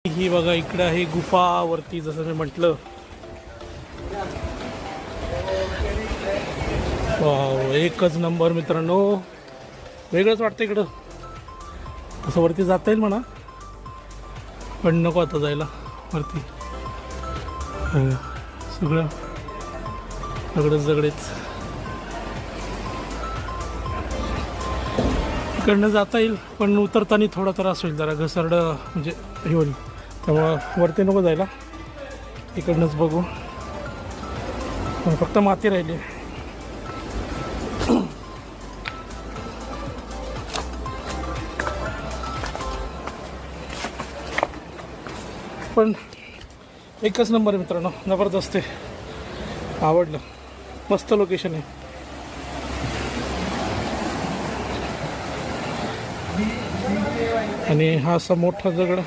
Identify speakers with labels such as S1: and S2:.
S1: ही बघा इकडे आहे गुफा वरती, जसं मी म्हटलं. वाव, एकच नंबर मित्रांनो. वेगळंच वाटतं इकडं. असं वरती जाता येईल म्हणा, पण नको आता जायला वरती. सगळं दगडेच. इकडनं जाता येईल, पण उतरताना थोडा त्रास होईल, जरा घसरडं म्हणजे हे होईल. त्यामुळं वरती नको जायला, इकडनंच बघू. फक्त माती राहिली. पण एकच नंबर आहे मित्रांनो, जबरदस्त आहे, आवडलं. मस्त लोकेशन आहे. आणि हा असा मोठा दगड